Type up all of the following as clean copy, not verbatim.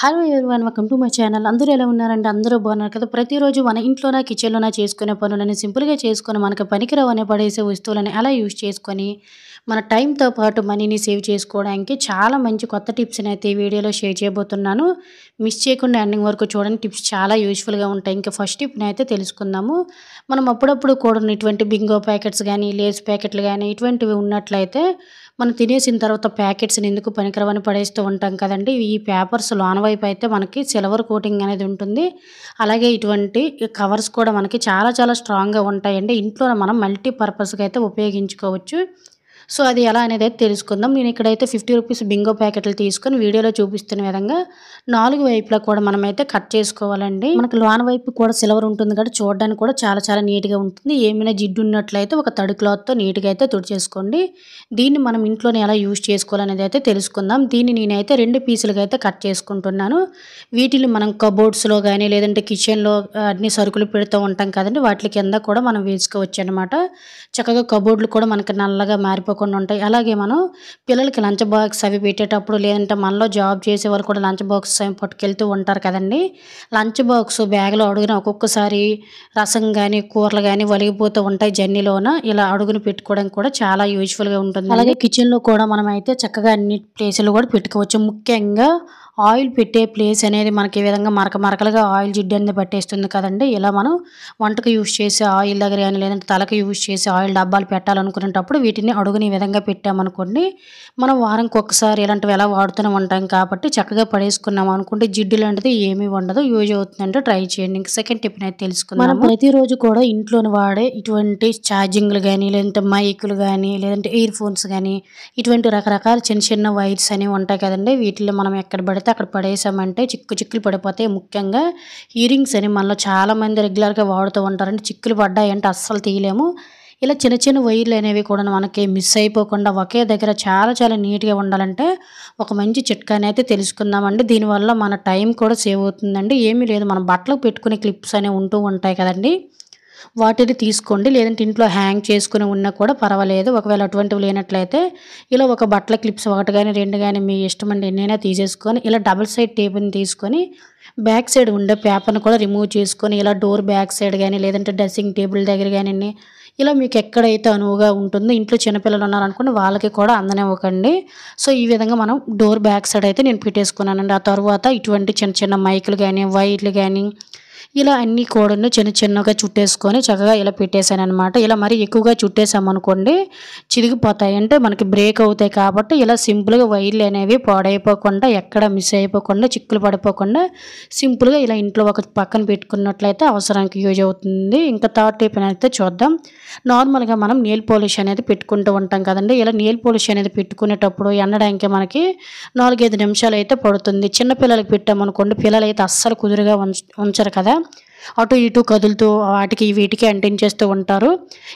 Hello everyone, welcome to my channel. అందరూ ఎలా ఉన్నారంటే అందరూ బాగున్నారు కదా. ప్రతిరోజు మన ఇంట్లోన కిచెన్లోన చేసుకునే పనులని సింపుల్గా చేసుకొని మనకు పనికిరావనే పడేసే వస్తువులని అలా యూజ్ చేసుకొని మన టైంతో పాటు మనీని సేవ్ చేసుకోవడానికి చాలా మంచి కొత్త టిప్స్ని అయితే ఈ వీడియోలో షేర్ చేయబోతున్నాను. మిస్ చేయకుండా ఎండింగ్ వరకు చూడండి. టిప్స్ చాలా యూస్ఫుల్గా ఉంటాయి. ఇంకా ఫస్ట్ టిప్ని అయితే తెలుసుకుందాము. మనం అప్పుడప్పుడు కూడా ఇటువంటి బింగో ప్యాకెట్స్ కానీ లేస్ ప్యాకెట్లు కానీ ఇటువంటివి ఉన్నట్లయితే మనం తినేసిన తర్వాత ప్యాకెట్స్ని ఎందుకు పనికిరావని పడేస్తూ ఉంటాం కదండి. ఈ పేపర్స్ లోన వైపు అయితే మనకి సిల్వర్ కోటింగ్ అనేది ఉంటుంది. అలాగే ఇటువంటి కవర్స్ కూడా మనకి చాలా చాలా స్ట్రాంగ్గా ఉంటాయండి. ఇంట్లో మనం మల్టీపర్పస్గా అయితే ఉపయోగించుకోవచ్చు. సో అది ఎలా అనేది అయితే తెలుసుకుందాం. నేను ఇక్కడైతే 50 రూపీస్ బింగో ప్యాకెట్లు తీసుకొని వీడియోలో చూపిస్తున్న విధంగా 4 వైపులా కూడా మనమైతే కట్ చేసుకోవాలండి. మనకు లోన వైపు కూడా సిల్వర్ ఉంటుంది కాబట్టి చూడడానికి కూడా చాలా చాలా నీట్గా ఉంటుంది. ఏమైనా జిడ్డు ఉన్నట్లయితే ఒక తడి క్లాత్తో నీట్గా అయితే తుడిచేసుకోండి. దీన్ని మనం ఇంట్లోనే ఎలా యూజ్ చేసుకోవాలనేది అయితే తెలుసుకుందాం. దీన్ని నేనైతే 2 పీసులుగా అయితే కట్ చేసుకుంటున్నాను. వీటిని మనం కబోర్డ్స్లో కానీ లేదంటే కిచెన్లో అన్ని సరుకులు పెడుతూ ఉంటాం కదండి, వాటి కింద కూడా మనం వేసుకోవచ్చు అనమాట. చక్కగా కబోర్డ్లు కూడా మనకి నల్లగా మారిపోకుండా ఉంటాయి. అలాగే మనం పిల్లలకి లంచ్ బాక్స్ అవి పెట్టేటప్పుడు లేదంటే మనలో జాబ్ చేసే వాళ్ళు కూడా లంచ్ బాక్స్ అవి పట్టుకెళ్తూ ఉంటారు కదండి. లంచ్ బాక్స్ బ్యాగ్లో అడుగున ఒక్కొక్కసారి రసం కానీ కూరలు కానీ వలిగిపోతూ ఉంటాయి జర్నీలోన. ఇలా అడుగును పెట్టుకోవడం కూడా చాలా యూజ్ఫుల్గా ఉంటుంది. అలాగే కిచెన్లో కూడా మనం అయితే చక్కగా అన్ని ప్లేసులు కూడా పెట్టుకోవచ్చు. ముఖ్యంగా ఆయిల్ పెట్టే ప్లేస్ అనేది మనకి ఈ విధంగా మరకలుగా ఆయిల్ జిడ్డు అనేది పట్టేస్తుంది కదండి. ఇలా మనం వంటకు యూజ్ చేసే ఆయిల్ దగ్గర కానీ లేదంటే తలకి యూజ్ చేసే ఆయిల్ డబ్బాలు పెట్టాలనుకునేటప్పుడు వీటిని అడుగుని ఈ విధంగా పెట్టామనుకోండి, మనం వారానికి ఒక్కసారి ఇలాంటివి ఎలా వాడుతూనే ఉంటాం కాబట్టి చక్కగా పడేసుకున్నాం అనుకుంటే జిడ్డు లాంటిది ఏమీ ఉండదు. యూజ్ అవుతుందంటే ట్రై చేయండి. ఇంక సెకండ్ టిప్ అయితే తెలుసుకుందాం. మనం ప్రతిరోజు కూడా ఇంట్లోని వాడే ఇటువంటి ఛార్జింగ్లు కానీ లేదంటే మైకులు కానీ లేదంటే ఇయర్ ఫోన్స్ కానీ ఇటువంటి రకరకాల చిన్న చిన్న వైర్స్ అనేవి ఉంటాయి కదండి. వీటిలో మనం ఎక్కడ పడితే అక్కడ పడేసామంటే చిక్కులు పడిపోతాయి. ముఖ్యంగా ఇయరింగ్స్ అని మనలో చాలామంది రెగ్యులర్గా వాడుతూ ఉంటారంటే చిక్కులు పడ్డాయంటే అస్సలు తీయలేము. ఇలా చిన్న చిన్న వైర్లు అనేవి కూడా మనకి మిస్ అయిపోకుండా ఒకే దగ్గర చాలా చాలా నీట్గా ఉండాలంటే ఒక మంచి చిట్కాని అయితే తెలుసుకుందామండి. దీనివల్ల మన టైం కూడా సేవ్ అవుతుందండి. ఏమీ లేదు, మనం బట్టలకు పెట్టుకునే క్లిప్స్ అనేవి ఉంటూ ఉంటాయి కదండి, వాటిని తీసుకోండి. లేదంటే ఇంట్లో హ్యాంగ్ చేసుకుని ఉన్నా కూడా పర్వాలేదు. ఒకవేళ అటువంటివి లేనట్లయితే ఇలా ఒక బట్టల క్లిప్స్ 1 కానీ 2 కానీ మీ ఇష్టం అండి ఎన్నైనా తీసేసుకొని ఇలా డబుల్ సైడ్ టేప్ని తీసుకొని బ్యాక్ సైడ్ ఉండే పేపర్ని కూడా రిమూవ్ చేసుకొని ఇలా డోర్ బ్యాక్ సైడ్ కానీ లేదంటే డ్రెస్సింగ్ టేబుల్ దగ్గర కానీ ఇలా మీకు ఎక్కడైతే అనువుగా ఉంటుందో, ఇంట్లో చిన్నపిల్లలు ఉన్నారనుకోండి వాళ్ళకి కూడా అందనివ్వకండి. సో ఈ విధంగా మనం డోర్ బ్యాక్ సైడ్ అయితే నేను పెట్టేసుకున్నానండి. ఆ తర్వాత ఇటువంటి చిన్న చిన్న మైకులు కానీ వైర్లు కానీ ఇలా అన్నీ కూడా చిన్న చిన్నగా చుట్టేసుకొని చక్కగా ఇలా పెట్టేశాను అనమాట. ఇలా మరీ ఎక్కువగా చుట్టేసామనుకోండి చిరిగిపోతాయి, అంటే మనకి బ్రేక్ అవుతాయి. కాబట్టి ఇలా సింపుల్గా వైర్లు అనేవి పాడైపోకుండా ఎక్కడ మిస్ అయిపోకుండా చిక్కులు పడిపోకుండా సింపుల్గా ఇలా ఇంట్లో ఒక పక్కన పెట్టుకున్నట్లయితే అవసరానికి యూజ్ అవుతుంది. ఇంకా థర్డ్ టిప్ అయితే చూద్దాం. నార్మల్గా మనం నెయిల్ పాలిష్ అనేది పెట్టుకుంటూ ఉంటాం కదండి. ఇలా నెయిల్ పాలిష్ అనేది పెట్టుకునేటప్పుడు ఎండడానికి మనకి 4-5 నిమిషాలు అయితే పడుతుంది. చిన్నపిల్లలకి పెట్టామనుకోండి పిల్లలు అయితే అస్సలు కుదురుగా ఉంచరు కదా, అటు ఇటు కదులుతూ వాటికి వీటికి అంటించేస్తూ ఉంటారు.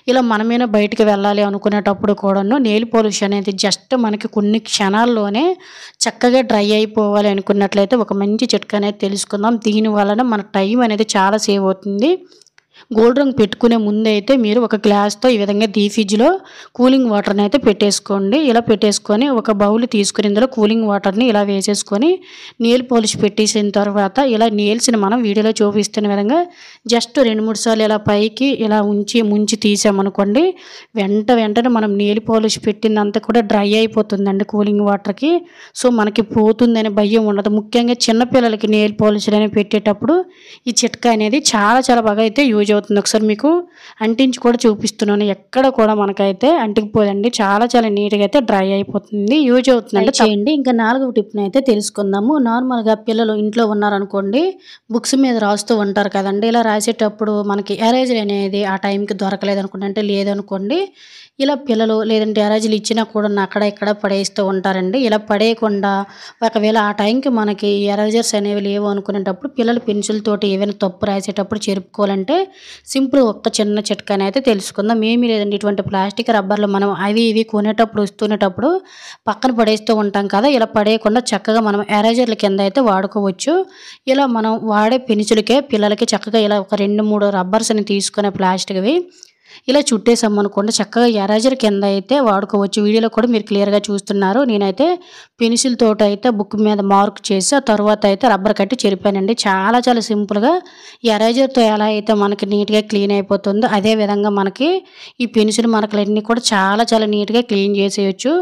ఇలా మనమైనా బయటికి వెళ్ళాలి అనుకునేటప్పుడు కూడాను నెయిల్ పాలిష్ అనేది జస్ట్ మనకి కొన్ని క్షణాల్లోనే చక్కగా డ్రై అయిపోవాలి అనుకున్నట్లయితే ఒక మంచి చిట్కా అనేది తెలుసుకుందాం. దీని వలన మన టైం అనేది చాలా సేవ్ అవుతుంది. గోల్డ్ రంగు పెట్టుకునే ముందు అయితే మీరు ఒక గ్లాస్తో ఈ విధంగా ఫ్రిడ్జ్లో కూలింగ్ వాటర్ని అయితే పెట్టేసుకోండి. ఇలా పెట్టేసుకొని ఒక బౌల్ తీసుకుని ఇందులో కూలింగ్ వాటర్ని ఇలా వేసేసుకొని నెయిల్ పాలిష్ పెట్టేసిన తర్వాత ఇలా నెయిల్స్ని మనం వీడియోలో చూపిస్తున్న విధంగా జస్ట్ 2-3 సార్లు ఇలా పైకి ఇలా ముంచి తీసామనుకోండి వెంటనే మనం నెయిల్ పాలిష్ పెట్టిందంతా కూడా డ్రై అయిపోతుందండి కూలింగ్ వాటర్కి. సో మనకి పోతుందనే భయం ఉండదు. ముఖ్యంగా చిన్నపిల్లలకి నెయిల్ పాలిష్ అనేవి పెట్టేటప్పుడు ఈ చిట్కా అనేది చాలా చాలా బాగా అయితే యూజ్ అవుతుంది. ఒకసారి మీకు అంటించి కూడా చూపిస్తున్నాను. ఎక్కడ కూడా మనకైతే అంటికిపోదండి, చాలా చాలా నీట్గా అయితే డ్రై అయిపోతుంది. యూజ్ అవుతుందంటే చేయండి. ఇంకా 4వ టిప్ని అయితే తెలుసుకుందాము. నార్మల్గా పిల్లలు ఇంట్లో ఉన్నారనుకోండి బుక్స్ మీద రాస్తూ ఉంటారు కదండి. ఇలా రాసేటప్పుడు మనకి ఎరేజర్ అనేది ఆ టైంకి దొరకలేదు అనుకోండి, అంటే లేదనుకోండి, ఇలా పిల్లలు లేదంటే ఎరేజర్లు ఇచ్చినా కూడా అక్కడ ఇక్కడ పడేస్తూ ఉంటారండి. ఇలా పడేయకుండా ఒకవేళ ఆ టైంకి మనకి ఎరేజర్స్ అనేవి లేవు అనుకునేటప్పుడు పిల్లలు పెన్సిల్ తోటి ఏమైనా తప్పు రాసేటప్పుడు చెరుపుకోవాలంటే సింపుల్ ఒక్క చిన్న చిట్కాని అయితే తెలుసుకుందాం. ఏమీ లేదండి, ఇటువంటి ప్లాస్టిక్ రబ్బర్లు మనం అవి ఇవి కొనేటప్పుడు వస్తునేటప్పుడు పక్కన పడేస్తూ ఉంటాం కదా. ఇలా పడేయకుండా చక్కగా మనం ఎరేజర్ల కింద అయితే వాడుకోవచ్చు. ఇలా మనం వాడే పెన్సిల్కే పిల్లలకి చక్కగా ఇలా ఒక 2-3 రబ్బర్స్ని తీసుకునే ప్లాస్టిక్వి ఇలా చుట్టేసామనుకోండి చక్కగా ఎరేజర్ కింద అయితే వాడుకోవచ్చు. వీడియోలో కూడా మీరు క్లియర్‌గా చూస్తున్నారు. నేనైతే పెన్సిల్ తోటైతే బుక్ మీద మార్క్ చేసి, ఆ తర్వాత అయితే రబ్బర్ కట్టి చెరిపానండి. చాలా చాలా సింపుల్‌గా ఎరేజర్‌తో ఎలా అయితే మనకి నీట్‌గా క్లీన్ అయిపోతుందో, అదే విధంగా మనకి ఈ పెన్సిల్ మరకలన్నీ కూడా చాలా చాలా నీట్‌గా క్లీన్ చేసేయొచ్చు.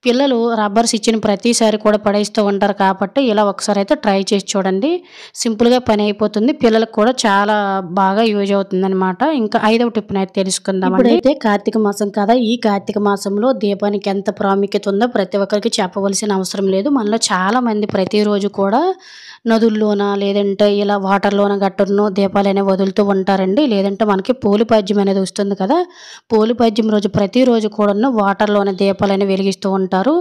పిల్లలు రబ్బర్స్ ఇచ్చిన ప్రతిసారి కూడా పడేస్తూ ఉంటారు కాబట్టి, ఇలా ఒకసారి అయితే ట్రై చేసి చూడండి. సింపుల్‌గా పని అయిపోతుంది. పిల్లలకు కూడా చాలా బాగా యూజ్ అవుతుందనమాట. ఇంకా 5వ టిప్‌నైతే తెలుసుకుందామండి. ఇప్పుడైతే కార్తీక మాసం కదా! ఈ కార్తీక మాసంలో దీపానికి ఎంత ప్రాముఖ్యత ఉందో ప్రతి ఒక్కరికి చెప్పవలసిన అవసరం లేదు. మనలో చాలామంది ప్రతిరోజు కూడా నదుల్లోన లేదంటే ఇలా వాటర్‌లోన గట్టును దీపాలనేవి వదులుతూ ఉంటారండి. లేదంటే మనకి పోలిపాడ్యం అనేది వస్తుంది కదా! పోలిపాడ్యం రోజు ప్రతిరోజు కూడాను వాటర్‌లోనే దీపాలనేవి వెలిగిస్తూ ఉంటారు.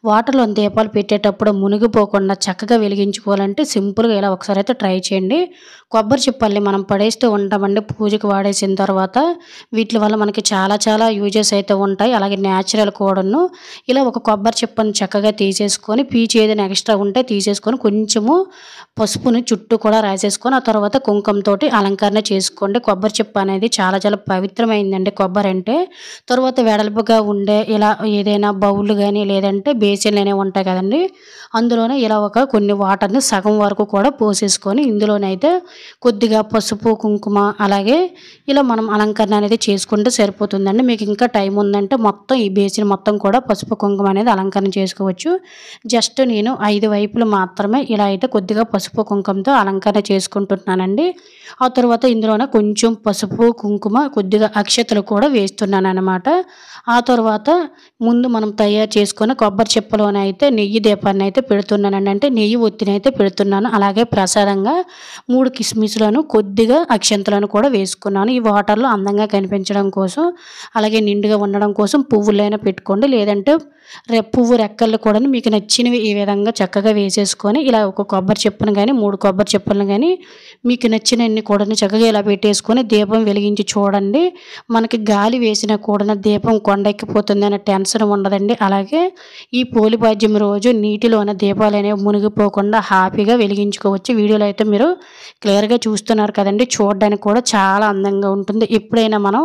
వాటర్‌లోని దీపాలు పెట్టేటప్పుడు మునిగిపోకుండా చక్కగా వెలిగించుకోవాలంటే సింపుల్‌గా ఇలా ఒకసారి అయితే ట్రై చేయండి. కొబ్బరి చిప్పల్ని మనం పడేస్తూ ఉంటామండి పూజకి వాడేసిన తర్వాత. వీటి వల్ల మనకి చాలా చాలా యూజెస్ అయితే ఉంటాయి. అలాగే న్యాచురల్ కూడాను. ఇలా ఒక కొబ్బరి చిప్పని చక్కగా తీసేసుకొని పీచు ఏదైనా ఎక్స్ట్రా ఉంటే తీసేసుకొని కొంచెము పసుపుని చుట్టూ కూడా రాసేసుకొని, ఆ తర్వాత కుంకుమతోటి అలంకరణ చేసుకోండి. కొబ్బరి చిప్ప అనేది చాలా చాలా పవిత్రమైందండి కొబ్బరి అంటే. తర్వాత వెడల్పుగా ఉండే ఇలా ఏదైనా బౌల్ గానీ లేదంటే బేసిన్లు అనేవి ఉంటాయి కదండి, అందులోనే ఇలా కొన్ని వాటర్ని సగం వరకు కూడా పోసేసుకొని ఇందులోనైతే కొద్దిగా పసుపు కుంకుమ అలాగే ఇలా మనం అలంకరణ అనేది చేసుకుంటే సరిపోతుందండి. మీకు ఇంకా టైం ఉందంటే మొత్తం ఈ బేసిన్ మొత్తం కూడా పసుపు కుంకుమ అనేది అలంకరణ చేసుకోవచ్చు. జస్ట్ నేను 5 వైపులు మాత్రమే ఇలా అయితే కొద్దిగా పసుపు కుంకుమతో అలంకరణ చేసుకుంటున్నానండి. ఆ తర్వాత ఇందులోనే కొంచెం పసుపు కుంకుమ కొద్దిగా అక్షతలు కూడా వేస్తున్నాను అనమాట. ఆ తర్వాత ముందు మనం తయారు చేసుకున్న కొబ్బరి చిప్పలోనైతే నెయ్యి దీపాన్ని అయితే పెడుతున్నానండి. అంటే నెయ్యి ఒత్తిని అయితే పెడుతున్నాను. అలాగే ప్రసాదంగా 3 కిస్మిస్లను కొద్దిగా అక్షంతలను కూడా వేసుకున్నాను. ఈ వాటర్‌లో అందంగా కనిపించడం కోసం, అలాగే నిండుగా ఉండడం కోసం పువ్వులైనా పెట్టుకోండి. లేదంటే పువ్వు రెక్కలు కూడా మీకు నచ్చినవి ఈ విధంగా చక్కగా వేసేసుకొని ఇలా ఒక కొబ్బరి చిప్పను గానీ 3 కొబ్బరి చిప్పలను గానీ మీకు నచ్చినన్ని కూడా చక్కగా ఇలా పెట్టేసుకొని దీపం వెలిగించి చూడండి. మనకి గాలి వేసినా కూడా దీపం కొండెక్కిపోతుంది అనే టెన్షన్ ఉండదండి. అలాగే ఈ పోలిపాడ్యం రోజు నీటిలోన దీపాలు అనేవి మునిగిపోకుండా హ్యాపీగా వెలిగించుకోవచ్చు. వీడియోలో అయితే మీరు క్లియర్‌గా చూస్తున్నారు కదండి. చూడడానికి కూడా చాలా అందంగా ఉంటుంది. ఎప్పుడైనా మనం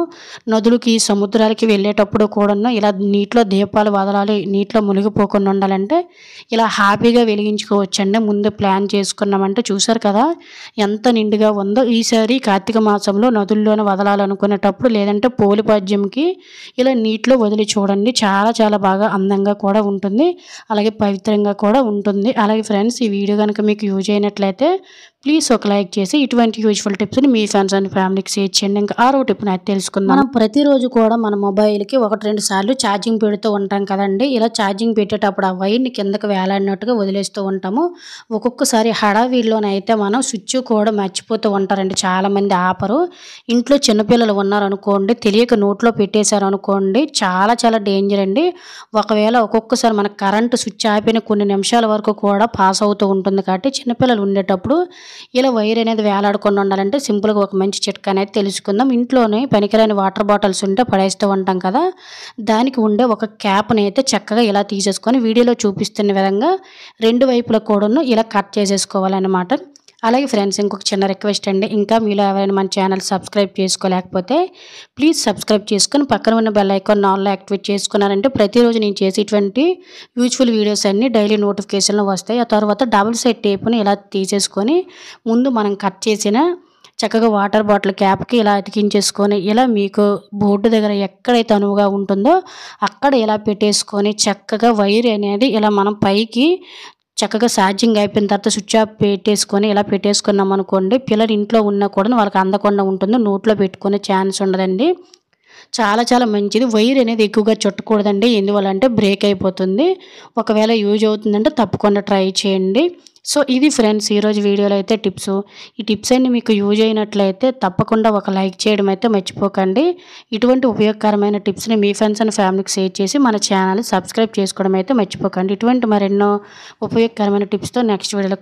నదులకి సముద్రాలకి వెళ్ళేటప్పుడు కూడాను ఇలా నీటిలో దీపాలు వదలాలి, నీటిలో మునిగిపోకుండా ఉండాలంటే ఇలా హ్యాపీగా వెలిగించుకోవచ్చండి. ముందు ప్లాన్ చేసుకున్నామంటే చూసారు కదా ఎంత నిండుగా ఉందో. ఈసారి కార్తీక మాసంలో నదుల్లోనే వదలాలనుకునేటప్పుడు లేదంటే పోలిపాడ్యంకి ఇలా నీటిలో వదిలి చూడండి. చాలా చాలా బాగా అందంగా కూడా ఉంటుంది. అలాగే పవిత్రంగా కూడా ఉంటుంది. అలాగే ఫ్రెండ్స్, ఈ వీడియో కనుక మీకు యూజ్ అయినట్లయితే ప్లీజ్ ఒక లైక్ చేసి ఇటువంటి యూజ్ఫుల్ టిప్స్ని మీ ఫ్రెండ్స్ అండ్ ఫ్యామిలీకి షేర్ చేయండి. ఇంకా 6వ టిప్ని అయితే తెలుసుకుందాం. మనం ప్రతిరోజు కూడా మన మొబైల్కి 1-2 సార్లు ఛార్జింగ్ పెడుతూ ఉంటాం కదండి. ఇలా ఛార్జింగ్ పెట్టేటప్పుడు ఆ వైర్ని కిందకి వేలాడినట్టుగా వదిలేస్తూ ఉంటాము. ఒక్కొక్కసారి హడావిడిలోనైతే మనం స్విచ్ కూడా మర్చిపోతూ ఉంటారండి. చాలామంది ఆపరు. ఇంట్లో చిన్నపిల్లలు ఉన్నారనుకోండి, తెలియక నోట్లో పెట్టేశారు అనుకోండి, చాలా చాలా డేంజర్ అండి. ఒకవేళ ఒక్కొక్కసారి మన కరెంటు స్విచ్ ఆపిన కొన్ని నిమిషాల వరకు కూడా పాస్ అవుతూ ఉంటుంది కాబట్టి చిన్నపిల్లలు ఉండేటప్పుడు ఇలా వైర్ అనేది వేలాడకుండా ఉండాలంటే సింపుల్‌గా ఒక మంచి చిట్కా అనేది తెలుసుకుందాం. ఇంట్లోనే పనికిరాని వాటర్ బాటిల్స్ ఉంటే పడేస్తూ ఉంటాం కదా, దానికి ఉండే ఒక క్యాప్‌ని అయితే చక్కగా ఇలా తీసేసుకొని వీడియోలో చూపిస్తున్న విధంగా 2 వైపులా కూడాను ఇలా కట్ చేసేసుకోవాలన్నమాట. అలాగే ఫ్రెండ్స్, ఇంకొక చిన్న రిక్వెస్ట్ అండి. ఇంకా మీలో ఎవరైనా మన ఛానల్ సబ్స్క్రైబ్ చేసుకోలేకపోతే ప్లీజ్ సబ్స్క్రైబ్ చేసుకొని పక్కన ఉన్న బెల్ ఐకాన్ ఆల్‌లో యాక్టివేట్ చేసుకున్నారంటే ప్రతిరోజు నేను చేసేటువంటి యూజ్ఫుల్ వీడియోస్ అన్నీ డైలీ నోటిఫికేషన్‌లో వస్తాయి. ఆ తర్వాత డబుల్ సైడ్ టేప్‌ని ఇలా తీసేసుకొని ముందు మనం కట్ చేసిన చక్కగా వాటర్ బాటిల్ క్యాప్‌కి ఇలా అతికించేసుకొని ఇలా మీకు బోర్డు దగ్గర ఎక్కడైతే అనువుగా ఉంటుందో అక్కడ ఇలా పెట్టేసుకొని చక్కగా వైర్ అనేది ఇలా మనం పైకి చక్కగా ఛార్జింగ్ అయిపోయిన తర్వాత స్విచ్ ఆఫ్ పెట్టేసుకొని ఇలా పెట్టేసుకున్నాం అనుకోండి, పిల్లలు ఇంట్లో ఉన్నా కూడా వాళ్ళకి అందకుండా ఉంటుంది. నోట్లో పెట్టుకునే ఛాన్స్ ఉండదండి. చాలా చాలా మంచిది. వైర్ అనేది ఎక్కువగా చుట్టకూడదండి. ఎందువల్ల అంటే బ్రేక్ అయిపోతుంది. ఒకవేళ యూజ్ అవుతుందంటే తప్పకుండా ట్రై చేయండి. సో ఇది ఫ్రెండ్స్ ఈరోజు వీడియోలో అయితే టిప్స్. ఈ టిప్స్ అన్ని మీకు యూజ్ అయినట్లయితే తప్పకుండా ఒక లైక్ చేయడం అయితే మర్చిపోకండి. ఇటువంటి ఉపయోగకరమైన టిప్స్ని మీ ఫ్రెండ్స్ అండ్ ఫ్యామిలీకి షేర్ చేసి మన ఛానల్ సబ్స్క్రైబ్ చేసుకోవడం అయితే మర్చిపోకండి. ఇటువంటి మరెన్నో ఉపయోగకరమైన టిప్స్తో నెక్స్ట్ వీడియోలో